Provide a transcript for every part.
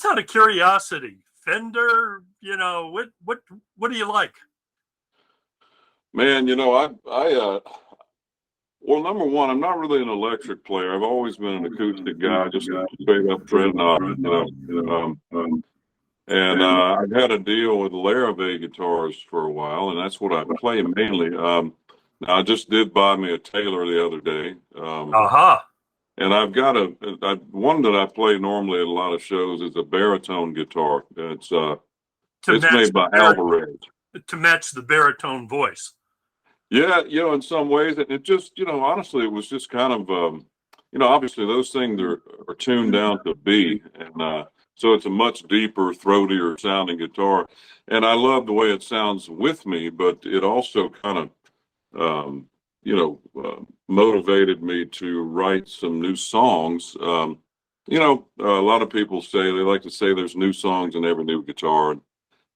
out of curiosity, Fender, what do you like? Man, well, number one, I'm not really an electric player. I've always been an acoustic guy, just a straight up dreadnought. I've had a deal with Larrivee guitars for a while, and that's what I play mainly. Now I just did buy me a Taylor the other day. Aha. And I've got one that I play normally at a lot of shows is a baritone guitar. It's made by Alvarez. To match the baritone voice. Yeah, in some ways, it just, honestly, it was just kind of, obviously those things are tuned down to B, and so it's a much deeper, throatier sounding guitar. And I love the way it sounds with me, but it also kind of, motivated me to write some new songs. A lot of people they like to say there's new songs in every new guitar.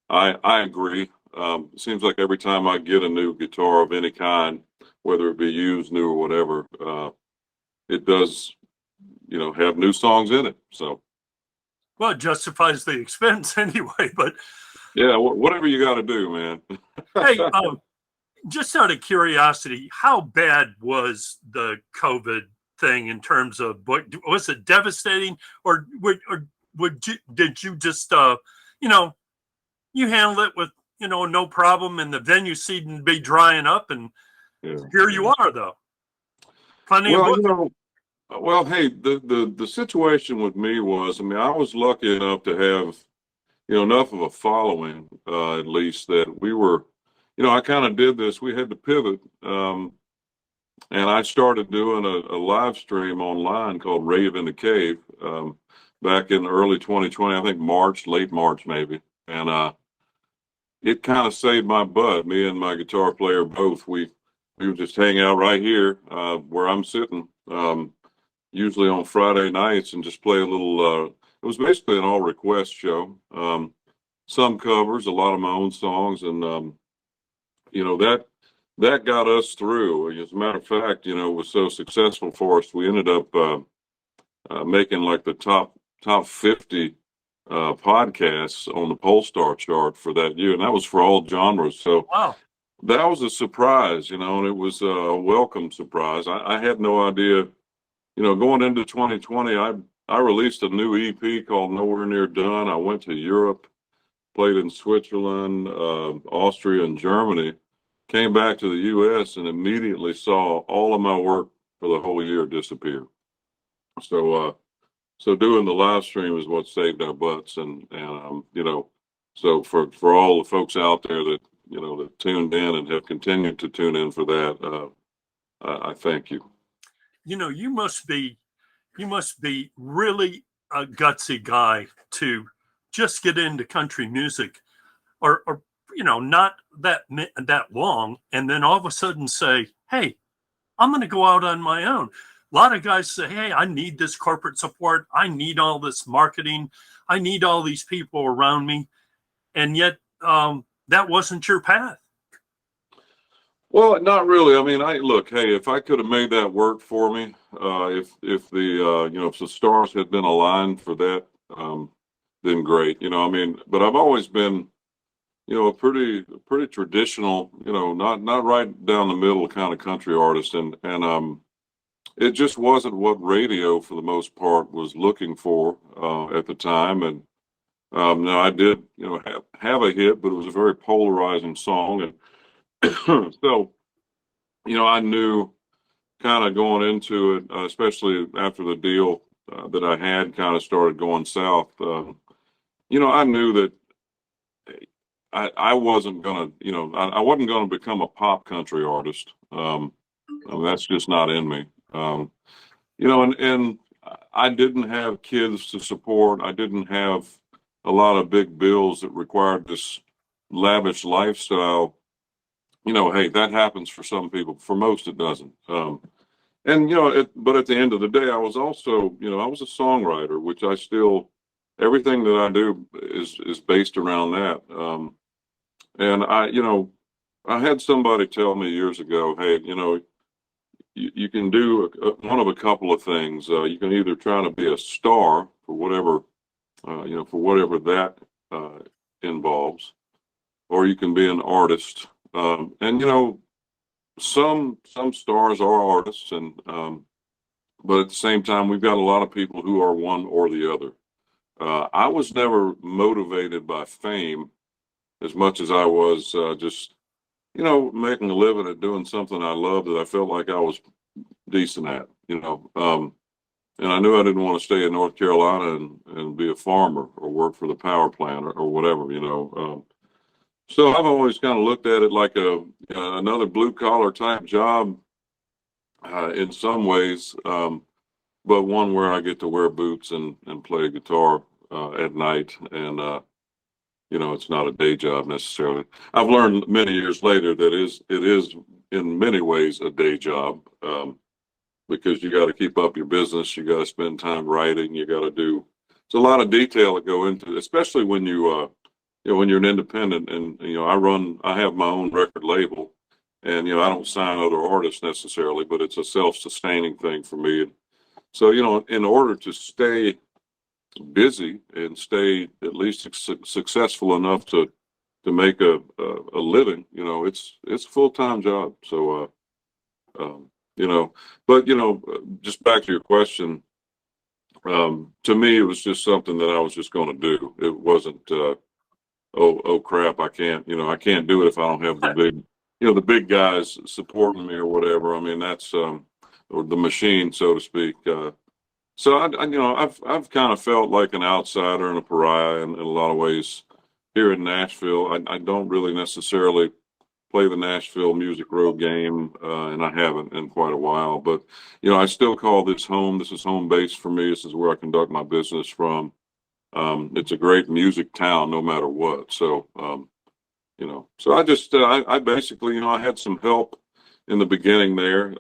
I agree. It seems like every time I get a new guitar of any kind, whether it be used, new, or whatever, it does, have new songs in it. So, well, it justifies the expense anyway. But yeah, whatever you got to do, man. Hey, just out of curiosity, how bad was the COVID thing in terms of was it devastating, or did you just you handle it with no problem, and the venue seemed to be drying up, and here you are though. Plenty of well, hey, the situation with me was, I was lucky enough to have enough of a following, at least, that we were, I kind of did this. We had to pivot, and I started doing a live stream online called Rave in the Cave back in early 2020, I think late March maybe, and it kind of saved my butt. Me and my guitar player both, we would just hang out right here where I'm sitting, usually on Friday nights, and just play a little. It was basically an all request show. Some covers, a lot of my own songs, and that got us through. As a matter of fact, it was so successful for us, we ended up making like the top 50 podcasts on the Polestar chart for that year, and that was for all genres. So wow, that was a surprise, and it was a welcome surprise. I had no idea, going into 2020, I released a new EP called Nowhere Near Done. I went to Europe, played in Switzerland, Austria, and Germany, came back to the U.S. and immediately saw all of my work for the whole year disappear. So doing the live stream is what saved our butts, and so for all the folks out there that that tuned in and have continued to tune in for that, I thank you. You must be really a gutsy guy to just get into country music, or not that long, and then all of a sudden say, hey, I'm going to go out on my own. A lot of guys say, hey, I need this corporate support. I need all this marketing. I need all these people around me. And yet that wasn't your path. Well, not really. Look, hey, if I could have made that work for me, if the stars had been aligned for that, then great. But I've always been, a pretty traditional, not right down the middle kind of country artist, and it just wasn't what radio, for the most part, was looking for at the time. And now I did, have a hit, but it was a very polarizing song, and so, I knew kind of going into it, especially after the deal that I had kind of started going south. I knew that I wasn't gonna, I wasn't gonna become a pop country artist. That's just not in me. And I didn't have kids to support. I didn't have a lot of big bills that required this lavish lifestyle. Hey, that happens for some people. For most, it doesn't. But at the end of the day, I was also, I was a songwriter, which I still, everything that I do is based around that. And I had somebody tell me years ago, hey, you can do one of a couple of things. You can either try to be a star for whatever for whatever that involves, or you can be an artist. And some stars are artists, and but at the same time, we've got a lot of people who are one or the other. I was never motivated by fame as much as I was just making a living at doing something I loved that I felt like I was decent at. And I knew I didn't want to stay in North Carolina and be a farmer or work for the power plant or whatever. So I've always kind of looked at it like another blue collar type job in some ways, but one where I get to wear boots and play guitar at night, and it's not a day job necessarily. I've learned many years later that it is in many ways a day job, because you got to keep up your business, you got to spend time writing, you got to do. It's a lot of detail that go into it, especially when when you're an independent, and I have my own record label, and I don't sign other artists necessarily, but it's a self-sustaining thing for me. So in order to stay busy and stay at least successful enough to make a living, it's a full-time job. So but just back to your question, to me it was just something that I was just going to do. It wasn't oh crap, I can't do it if I don't have the big guys supporting me or whatever. I mean, that's or the machine, so to speak. So I've kind of felt like an outsider and a pariah in a lot of ways here in Nashville. I don't really necessarily play the Nashville Music Row game, and I haven't in quite a while. But I still call this home. This is home base for me. This is where I conduct my business from. It's a great music town, no matter what. So so I just I basically I had some help in the beginning there.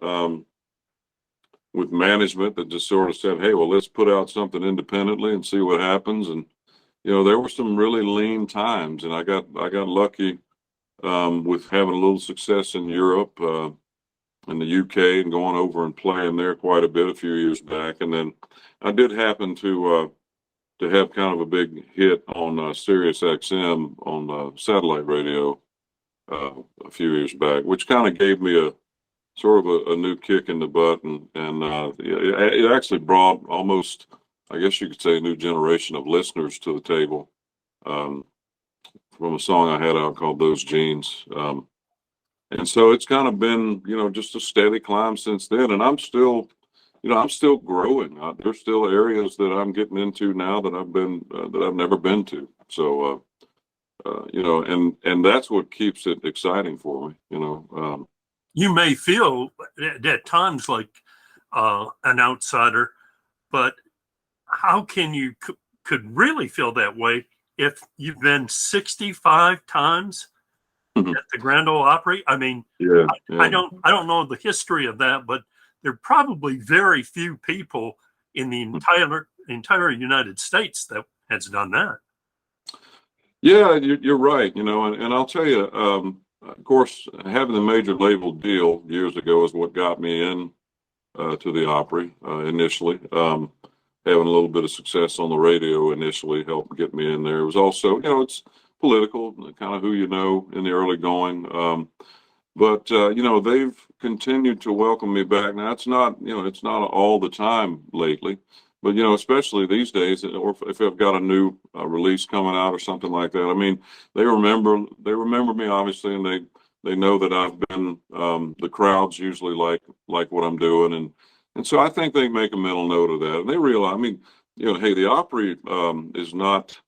With management that just sort of said, hey, well, let's put out something independently and see what happens. And, there were some really lean times, and I got lucky with having a little success in Europe, in the UK, and going over and playing there quite a bit a few years back. And then I did happen to have kind of a big hit on Sirius XM on satellite radio a few years back, which kind of gave me a sort of a new kick in the butt, and it actually brought almost, I guess you could say, a new generation of listeners to the table, from a song I had out called Those Jeans. And so it's kind of been, just a steady climb since then. And I'm still growing. There's still areas that I'm getting into now that I've never been to. So, and that's what keeps it exciting for me, You may feel at times like an outsider, but how can you could really feel that way if you've been 65 times at the Grand Ole Opry? I mean, yeah. I don't know the history of that, but there are probably very few people in the entire United States that has done that. Yeah, you're right. And I'll tell you, of course, having the major label deal years ago is what got me in to the Opry initially. Having a little bit of success on the radio initially helped get me in there. It was also, it's political, kind of who you know in the early going. But they've continued to welcome me back. Now, it's not all the time lately, but especially these days, or if I've got a new release coming out or something like that. I mean, they remember me obviously, and they know that I've been the crowds usually like what I'm doing, and so I think they make a mental note of that, and they realize. I mean, hey, the Opry is not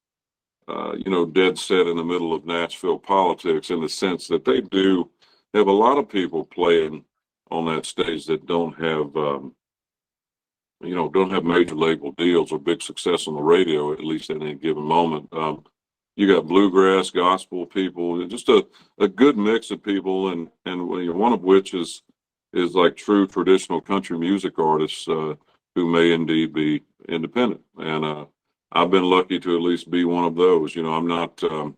dead set in the middle of Nashville politics, in the sense that they do have a lot of people playing on that stage that don't have major label deals or big success on the radio, at least at any given moment. You got bluegrass, gospel people, just a good mix of people, and one of which is like true traditional country music artists who may indeed be independent. And I've been lucky to at least be one of those. I'm not the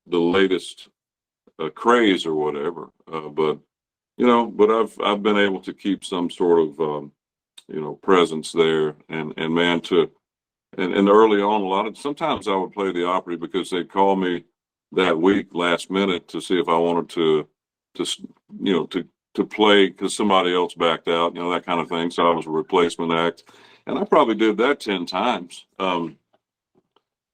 the latest craze or whatever, but I've been able to keep some sort of presence there. And man, and early on, sometimes I would play the Opry because they'd call me that week last minute to see if I wanted to play because somebody else backed out, that kind of thing. So I was a replacement act. And I probably did that 10 times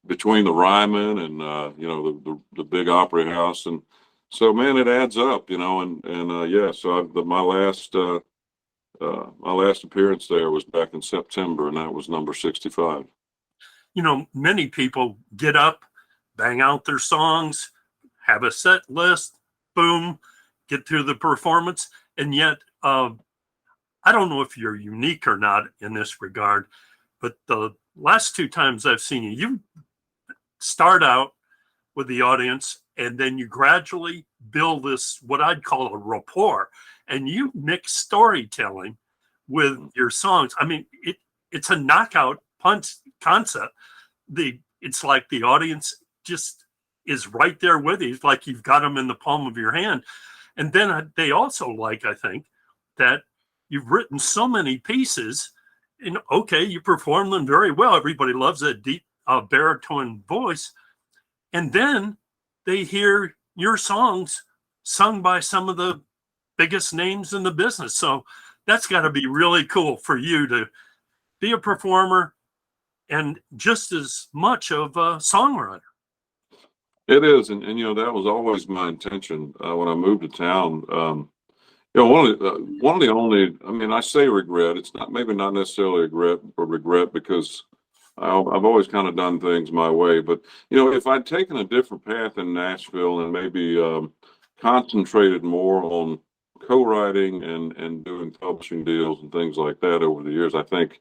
between the Ryman and, the big Opry House. And so, man, it adds up, yeah, so my last appearance there was back in September, and that was number 65. Many people get up, bang out their songs, have a set list, boom, get through the performance. And yet, I don't know if you're unique or not in this regard, but the last two times I've seen you, you start out with the audience and then you gradually build this, what I'd call a rapport, and you mix storytelling with your songs. I mean, it's a knockout punch concept. It's like the audience just is right there with you. It's like you've got them in the palm of your hand. And then they also like, I think, that you've written so many pieces and okay, you perform them very well. Everybody loves that deep baritone voice. And then they hear your songs sung by some of the biggest names in the business. So that's got to be really cool for you to be a performer and just as much of a songwriter. It is. And that was always my intention when I moved to town. One of the only, I mean, I say regret, it's maybe not necessarily a regret because I've always kind of done things my way. But, if I'd taken a different path in Nashville and maybe concentrated more on co-writing and doing publishing deals and things like that over the years, I think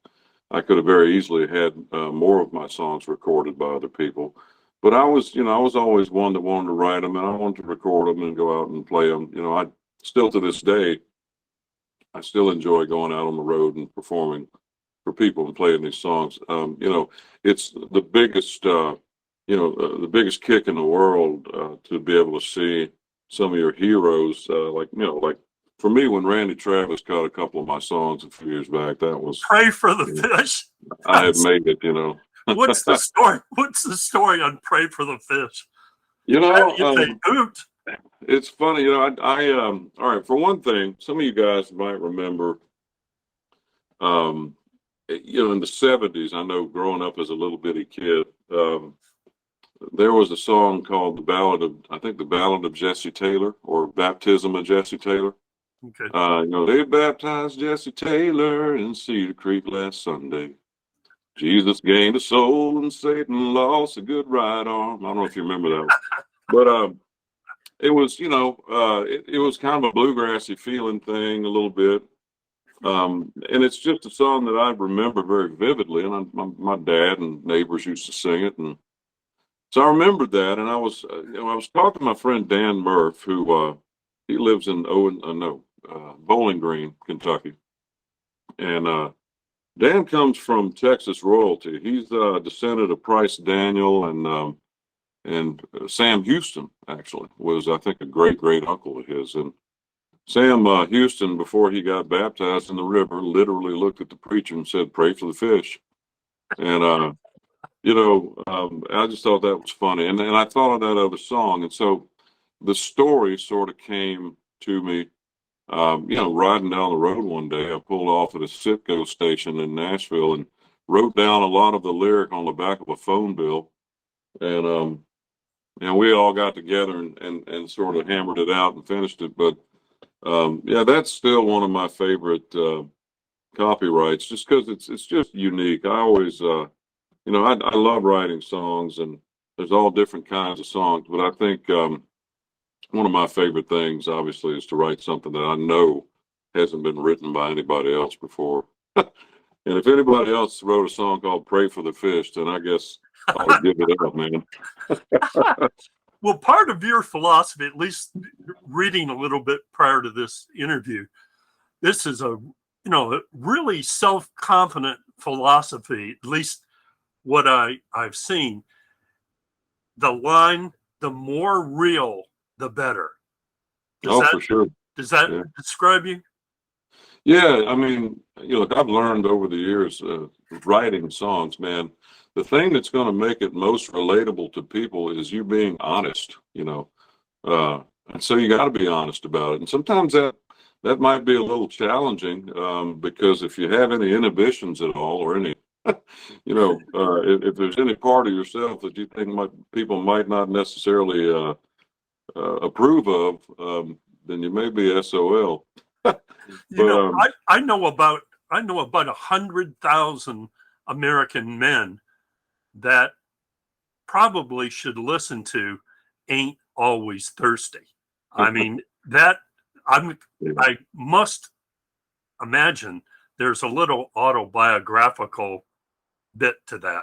I could have very easily had more of my songs recorded by other people. But I was always one that wanted to write them, and I wanted to record them and go out and play them. I still to this day, I still enjoy going out on the road and performing for people and playing these songs. It's the biggest, the biggest kick in the world to be able to see some of your heroes, like for me, when Randy Travis cut a couple of my songs a few years back, that was Pray for the Fish. I had made it, What's the story? What's the story on Pray for the Fish? It's funny, all right, for one thing, some of you guys might remember, in the 70s, I know growing up as a little bitty kid, there was a song called the Ballad of Jesse Taylor, or Baptism of Jesse Taylor. Okay. They baptized Jesse Taylor in Cedar Creek last Sunday. Jesus gained a soul and Satan lost a good right arm. I don't know if you remember that one. But it was, it was kind of a bluegrassy feeling thing a little bit. And it's just a song that I remember very vividly. And my dad and neighbors used to sing it. And so I remembered that. And I was talking to my friend Dan Murph, who he lives in Bowling Green, Kentucky. And Dan comes from Texas royalty. He's descended of Price Daniel and Sam Houston, actually, was, I think, a great uncle of his. And Sam Houston, before he got baptized in the river, literally looked at the preacher and said, "Pray for the fish." And, I just thought that was funny. And I thought of that other song. And so the story sort of came to me, riding down the road one day. I pulled off at a Citgo station in Nashville and wrote down a lot of the lyric on the back of a phone bill. And we all got together and sort of hammered it out and finished it. But that's still one of my favorite copyrights, just because it's just unique. I always, I love writing songs, and there's all different kinds of songs. But I think one of my favorite things, obviously, is to write something that I know hasn't been written by anybody else before. And if anybody else wrote a song called "Pray for the Fish," then I guess I would give it up, man. Well, part of your philosophy, at least reading a little bit prior to this interview, this is a really self-confident philosophy, at least what I've seen. The line, the more real, the better. For sure. Does that describe you? Yeah, I mean, look, I've learned over the years, writing songs, man, the thing that's going to make it most relatable to people is you being honest, uh, and so you got to be honest about it. And sometimes that might be a little challenging, because if you have any inhibitions at all, or any, if there's any part of yourself that you think people might not necessarily approve of, then you may be SOL. You But know, I know about 100,000 American men that probably should listen to "Ain't Always Thirsty." I mean, that I must imagine there's a little autobiographical bit to that.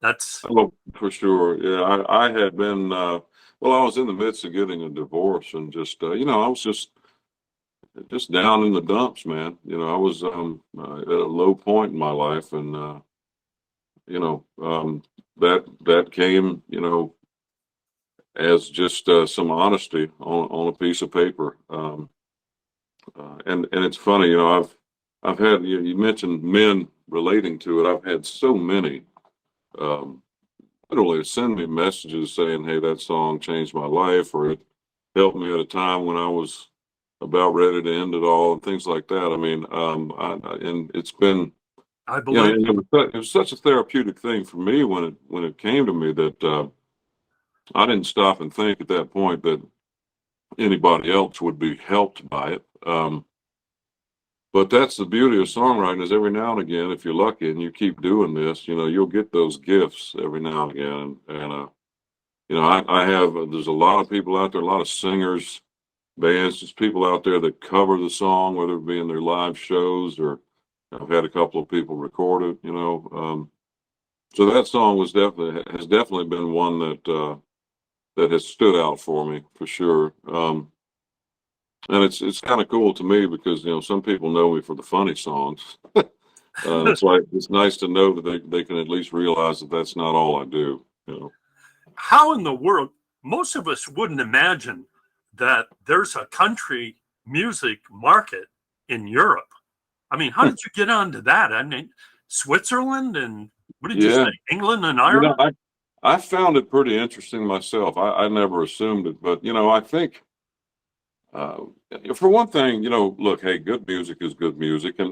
That's Oh, for sure. Yeah, I had been, well, I was in the midst of getting a divorce, and just, I was just down in the dumps, man. I was at a low point in my life, and you know, um, that came, as just some honesty on a piece of paper. And it's funny, I've had, you mentioned men relating to it. I've had so many. Um, Literally send me messages saying, "Hey, that song changed my life," or "it helped me at a time when I was about ready to end it all," and things like that. I mean, and it's been, I believe. and it was such a therapeutic thing for me when it came to me, that I didn't stop and think at that point that anybody else would be helped by it. But that's the beauty of songwriting, is every now and again, if you're lucky and you keep doing this, you'll get those gifts every now and again. And I have, there's a lot of people out there, a lot of singers, bands, just people out there that cover the song, whether it be in their live shows, or I've had a couple of people record it. So that song has definitely been one that has stood out for me, for sure. And it's kind of cool to me because, some people know me for the funny songs. It's like, it's nice to know that they can at least realize that that's not all I do. How in the world, most of us wouldn't imagine that there's a country music market in Europe. I mean, how did you get onto that? I mean, Switzerland and what did you Yeah. say? England and You know, Ireland? I I found it pretty interesting myself. I never assumed it, but I think, uh, for one thing, look, hey, good music is good music, and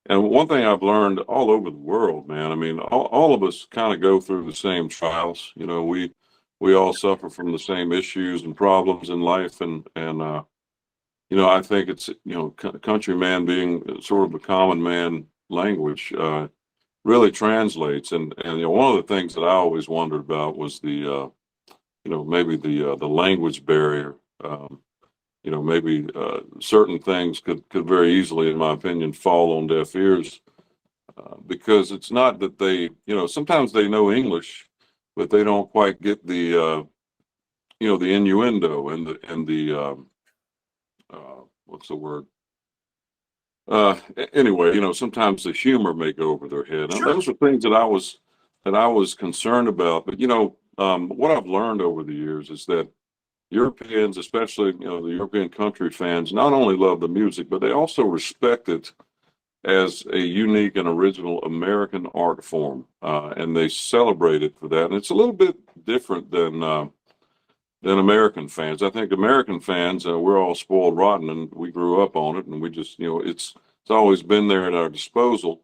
one thing I've learned all over the world, man. I mean, all of us kind of go through the same trials. We all suffer from the same issues and problems in life, and I think it's, countryman being sort of a common man language. Really translates. And one of the things that I always wondered about was maybe the language barrier. Maybe certain things could very easily, in my opinion, fall on deaf ears, because it's not that they, sometimes they know English, but they don't quite get the innuendo and the what's the word? Anyway, sometimes the humor may go over their head. Now, Sure. those are things that I was concerned about. But what I've learned over the years is that Europeans, especially the European country fans, not only love the music, but they also respect it as a unique and original American art form, and they celebrate it for that. And it's a little bit different than American fans. I think American fans, we're all spoiled rotten, and we grew up on it, and we just, it's always been there at our disposal.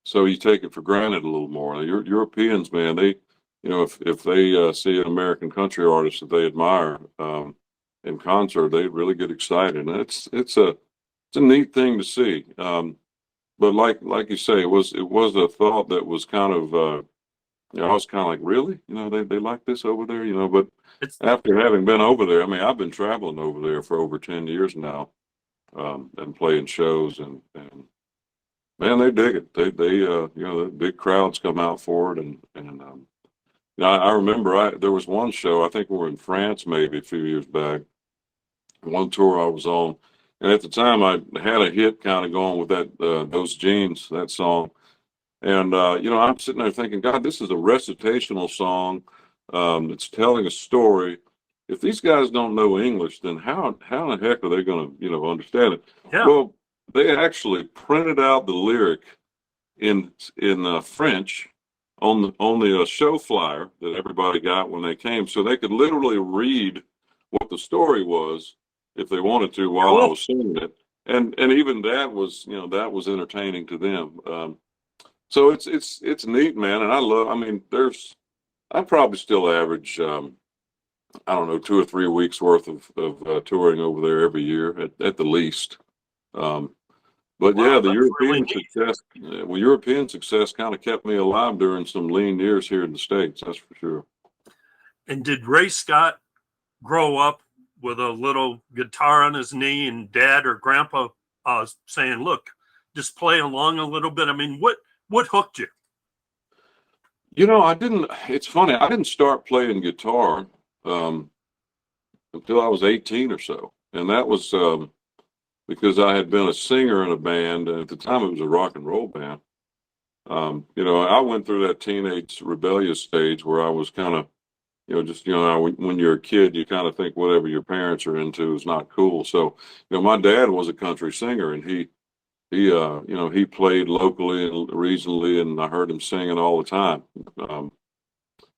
So you take it for granted a little more. Europeans, man, they, if they see an American country artist that they admire, in concert, they really get excited, and it's a neat thing to see. But like you say, it was a thought that was kind of, I was kind of like, really, they like this over there, but It's after having been over there, I mean, I've been traveling over there for over 10 years now, and playing shows, and man, they dig it. They the big crowds come out for it, and I remember there was one show, I think we were in France maybe a few years back, one tour I was on, and at the time I had a hit kind of going with that, Those Jeans, that song. And I'm sitting there thinking, God, this is a recitational song. It's telling a story. if these guys don't know English, then how in the heck are they going to, understand it? Yeah. Well, they actually printed out the lyric in French on the show flyer that everybody got when they came, so they could literally read what the story was if they wanted to while I was singing it, and even that was entertaining to them. So it's neat, man, and I mean, I probably still average I don't know 2 or 3 weeks worth of touring over there every year at the least. But Wow, yeah, the that's European really neat. success, European success kind of kept me alive during some lean years here in the States. That's for sure. And did Ray Scott grow up with a little guitar on his knee and dad or grandpa saying, look, just play along a little bit? I mean, what hooked you? It's funny, I didn't start playing guitar until I was 18 or so. And that was because I had been a singer in a band. And at the time, it was a rock and roll band. I went through that teenage rebellious stage where I was kind of, when you're a kid, you kind of think whatever your parents are into is not cool. So, my dad was a country singer, and he played locally and regionally, and I heard him singing all the time.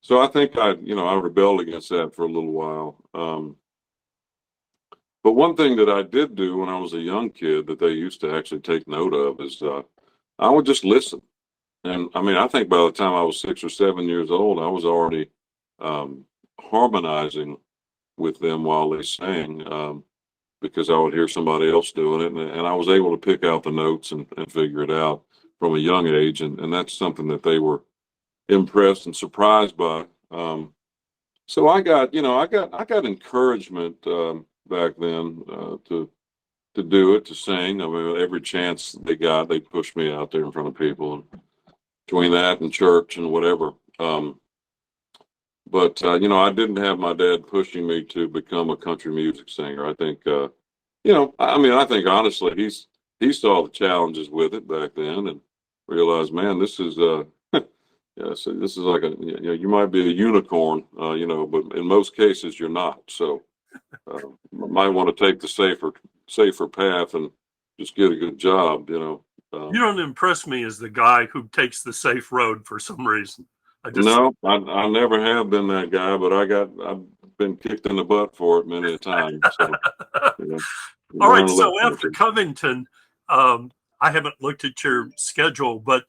So I think I rebelled against that for a little while. But one thing that I did do when I was a young kid that they used to actually take note of is I would just listen. And I mean, I think by the time I was 6 or 7 years old, I was already harmonizing with them while they sang because I would hear somebody else doing it. And I was able to pick out the notes and figure it out from a young age. And that's something that they were impressed and surprised by. So I got encouragement back then to do it, to sing. I mean, every chance they got, they pushed me out there in front of people. And between that and church and whatever. But I didn't have my dad pushing me to become a country music singer. I think, I think honestly, he saw the challenges with it back then and realized, man, this is so this is like you might be a unicorn, but in most cases you're not. So might want to take the safer path and just get a good job, You don't impress me as the guy who takes the safe road for some reason. No, I never have been that guy, but I've been kicked in the butt for it many a time. So, All right. So after Covington, I haven't looked at your schedule, but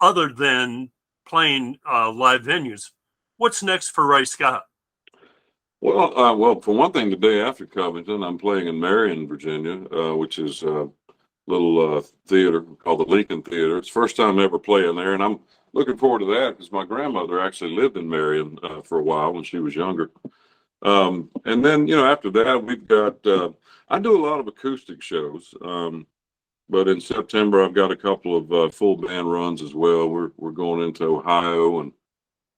other than playing live venues, what's next for Ray Scott? Well, for one thing, the day after Covington, I'm playing in Marion, Virginia, which is a little theater called the Lincoln Theater. It's the first time ever playing there, and I'm looking forward to that because my grandmother actually lived in Marion for a while when she was younger. And then, after that, we've got, I do a lot of acoustic shows, but in September, I've got a couple of full band runs as well. We're going into Ohio and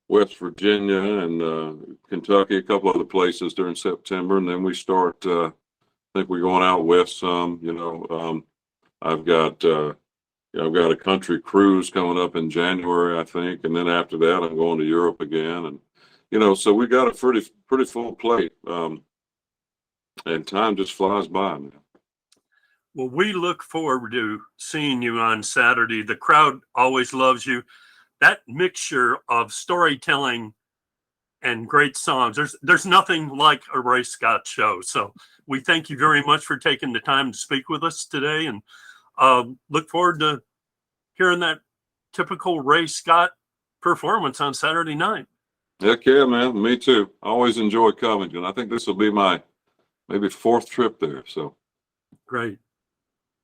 West Virginia and Kentucky, a couple other places during September. And then we start, I think we're going out west some, I've got a country cruise coming up in January, I think, and then after that, I'm going to Europe again, and so we got a pretty full plate, and time just flies by, man. Well, we look forward to seeing you on Saturday. The crowd always loves you. That mixture of storytelling and great songs, there's nothing like a Ray Scott show. So we thank you very much for taking the time to speak with us today, and look forward to hearing that typical Ray Scott performance on Saturday night. Heck yeah, man. Me too. I always enjoy Covington. I think this will be my maybe 4th trip there. So great.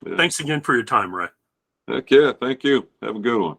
Yeah. Thanks again for your time, Ray. Heck yeah. Thank you. Have a good one.